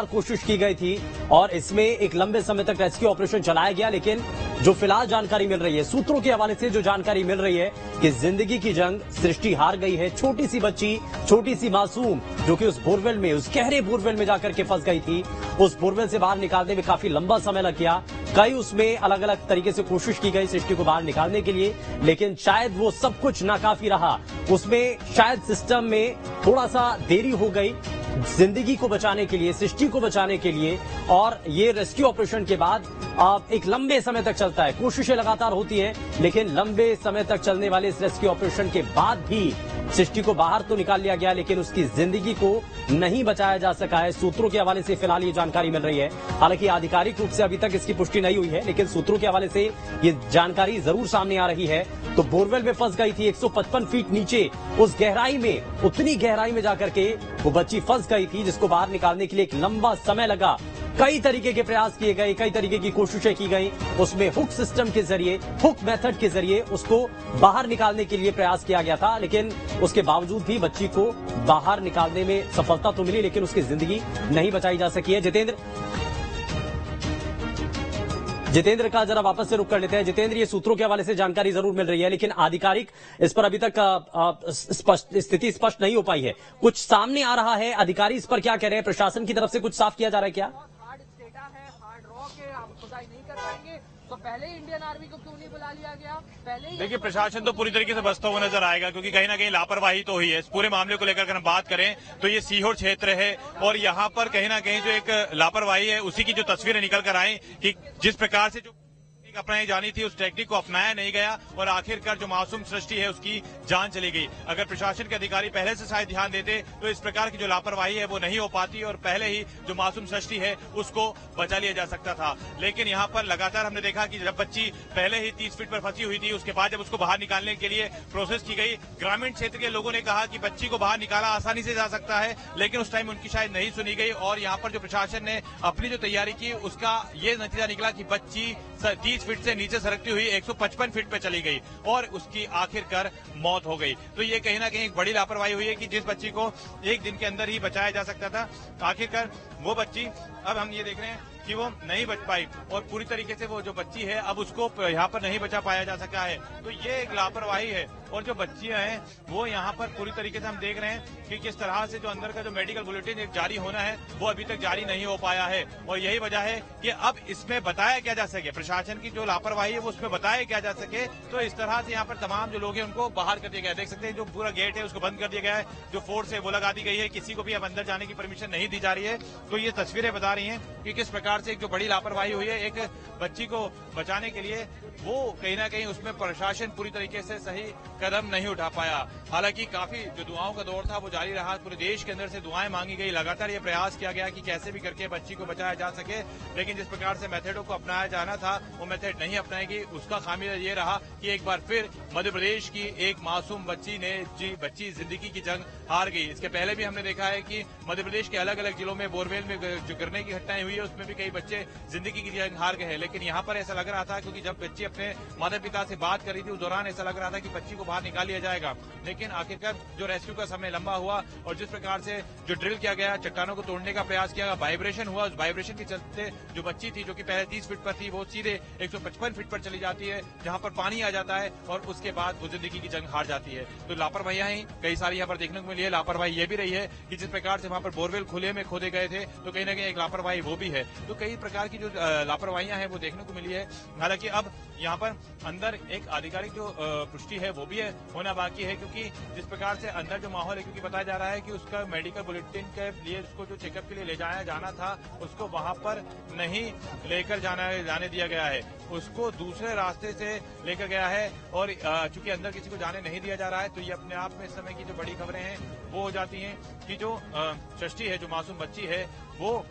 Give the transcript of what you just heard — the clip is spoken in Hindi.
कोशिश की गई थी और इसमें एक लंबे समय तक रेस्क्यू ऑपरेशन चलाया गया, लेकिन जो फिलहाल जानकारी मिल रही है, सूत्रों के हवाले से जो जानकारी मिल रही है कि जिंदगी की जंग सृष्टि हार गई है। छोटी सी बच्ची, छोटी सी मासूम जो कि उस बोरवेल में, उस गहरे बोरवेल में जाकर के फंस गई थी, उस बोरवेल से बाहर निकालने में काफी लंबा समय लग गया। कई उसमें अलग अलग तरीके से कोशिश की गई सृष्टि को बाहर निकालने के लिए, लेकिन शायद वो सब कुछ नाकाफी रहा। उसमें शायद सिस्टम में थोड़ा सा देरी हो गई जिंदगी को बचाने के लिए, सृष्टि को बचाने के लिए। और ये रेस्क्यू ऑपरेशन के बाद एक लंबे समय तक चलता है, कोशिशें लगातार होती हैं, लेकिन लंबे समय तक चलने वाले इस रेस्क्यू ऑपरेशन के बाद भी सृष्टि को बाहर तो निकाल लिया गया, लेकिन उसकी जिंदगी को नहीं बचाया जा सका है। सूत्रों के हवाले से फिलहाल ये जानकारी मिल रही है। हालांकि आधिकारिक रूप से अभी तक इसकी पुष्टि नहीं हुई है, लेकिन सूत्रों के हवाले से ये जानकारी जरूर सामने आ रही है। तो बोरवेल में फंस गई थी 155 फीट नीचे, उस गहराई में, उतनी गहराई में जाकर के वो बच्ची फंस गई थी, जिसको बाहर निकालने के लिए एक लंबा समय लगा। कई तरीके के प्रयास किए गए, कई तरीके की कोशिशें की गई। उसमें हुक सिस्टम के जरिए, हुक मेथड के जरिए उसको बाहर निकालने के लिए प्रयास किया गया था, लेकिन उसके बावजूद भी बच्ची को बाहर निकालने में सफलता तो मिली, लेकिन उसकी जिंदगी नहीं बचाई जा सकी है। जितेंद्र का जरा वापस से रुख कर लेते हैं। जितेंद्र, ये सूत्रों के हवाले से जानकारी जरूर मिल रही है, लेकिन आधिकारिक इस पर अभी तक स्थिति स्पष्ट नहीं हो पाई है। कुछ सामने आ रहा है, अधिकारी इस पर क्या कह रहे हैं? प्रशासन की तरफ से कुछ साफ किया जा रहा है क्या? हार्ड रॉक है, आप खुदाई नहीं कर पाएंगे, तो पहले इंडियन आर्मी को क्यों नहीं बुला लिया गया? पहले देखिए, प्रशासन तो पूरी तरीके से बचता हुआ नजर आएगा, क्योंकि कहीं ना कहीं लापरवाही तो हुई है। इस पूरे मामले को लेकर अगर हम बात करें तो ये सीहोर क्षेत्र है, और यहाँ पर कहीं ना कहीं जो एक लापरवाही है, उसी की जो तस्वीरें निकल कर आई कि जिस प्रकार से जो अपनाई जानी थी उस टेक्निक को अपनाया नहीं गया, और आखिरकार जो मासूम सृष्टि है उसकी जान चली गई। अगर प्रशासन के अधिकारी पहले से शायद ध्यान देते तो इस प्रकार की जो लापरवाही है वो नहीं हो पाती, और पहले ही जो मासूम सृष्टि है उसको बचा लिया जा सकता था। लेकिन यहाँ पर लगातार हमने देखा कि जब बच्ची पहले ही 30 फीट पर फंसी हुई थी, उसके बाद जब उसको बाहर निकालने के लिए प्रोसेस की गई, ग्रामीण क्षेत्र के लोगों ने कहा कि बच्ची को बाहर निकाला आसानी से जा सकता है, लेकिन उस टाइम उनकी शायद नहीं सुनी गई। और यहाँ पर जो प्रशासन ने अपनी जो तैयारी की उसका ये नतीजा निकला कि बच्ची 30 फीट से नीचे सरकती हुई 155 फीट पे चली गई, और उसकी आखिरकार मौत हो गई। तो ये कहीं ना कहीं एक बड़ी लापरवाही हुई है कि जिस बच्ची को एक दिन के अंदर ही बचाया जा सकता था, आखिरकार वो बच्ची, अब हम ये देख रहे हैं कि वो नहीं बच पाई, और पूरी तरीके से वो जो बच्ची है अब उसको यहाँ पर नहीं बचा पाया जा सका है। तो ये एक लापरवाही है। और जो बच्चियां हैं वो यहाँ पर पूरी तरीके से हम देख रहे हैं कि किस तरह से जो अंदर का जो मेडिकल बुलेटिन एक जारी होना है वो अभी तक जारी नहीं हो पाया है, और यही वजह है कि अब इसमें बताया क्या जा सके, प्रशासन की जो लापरवाही है वो उसमें बताया क्या जा सके। तो इस तरह से यहाँ पर तमाम जो लोग हैं उनको बाहर कर दिया गया है। देख सकते हैं जो पूरा गेट है उसको बंद कर दिया गया है, जो फोर्स है वो लगा दी गई है, किसी को भी अब अंदर जाने की परमिशन नहीं दी जा रही है। तो ये तस्वीरें बता रही हैं कि किस प्रकार से एक जो बड़ी लापरवाही हुई है एक बच्ची को बचाने के लिए, वो कहीं ना कहीं उसमें प्रशासन पूरी तरीके से सही कदम नहीं उठा पाया। हालांकि काफी जो दुआओं का दौर था वो जारी रहा, पूरे देश के अंदर से दुआएं मांगी गई, लगातार ये प्रयास किया गया कि कैसे भी करके बच्ची को बचाया जा सके, लेकिन जिस प्रकार से मेथडों को अपनाया जाना था वो मेथड नहीं अपनाएगी। उसका खामियाजा ये रहा कि एक बार फिर मध्य प्रदेश की एक मासूम बच्ची ने बच्ची जिंदगी की जंग हार गई। इसके पहले भी हमने देखा है कि मध्य प्रदेश के अलग अलग जिलों में बोरवेल में जो गिरने की घटनाएं हुई है उसमें भी कई बच्चे जिंदगी की जंग हार गए हैं। लेकिन यहाँ पर ऐसा लग रहा था, क्योंकि जब बच्ची अपने माता पिता से बात कर रही थी उस दौरान ऐसा लग रहा था कि बच्ची को बाहर निकाल लिया जाएगा, लेकिन आखिरकार जो रेस्क्यू का समय लंबा हुआ, और जिस प्रकार से जो ड्रिल किया गया, चट्टानों को तोड़ने का प्रयास किया गया, वाइब्रेशन हुआ, उस वाइब्रेशन के चलते जो बच्ची थी जो कि पहले 30 फीट पर थी वो सीधे 155 फीट पर चली जाती है, जहां पर पानी आ जाता है, और उसके बाद वो जिंदगी की जंग हार जाती है। तो लापरवाहियां ही कई सारी यहाँ पर देखने को मिली है। लापरवाही ये भी रही है कि जिस प्रकार से वहां पर बोरवेल खुले में खोदे गए थे, तो कहीं ना कहीं एक लापरवाही वो भी है। तो कई प्रकार की जो लापरवाहियां हैं वो देखने को मिली है। हालांकि अब यहाँ पर अंदर एक आधिकारिक जो पुष्टि है वो भी है होना बाकी है, क्योंकि जिस प्रकार से अंदर जो माहौल है, क्योंकि बताया जा रहा है कि उसका मेडिकल बुलेटिन के लिए उसको जो चेकअप के लिए ले जाया जाना था उसको वहां पर नहीं लेकर जाने दिया गया है, उसको दूसरे रास्ते से लेकर गया है, और चूंकि अंदर किसी को जाने नहीं दिया जा रहा है, तो ये अपने आप में इस समय की जो बड़ी खबरें हैं वो हो जाती हैं कि जो सृष्टि है, जो मासूम बच्ची है, वो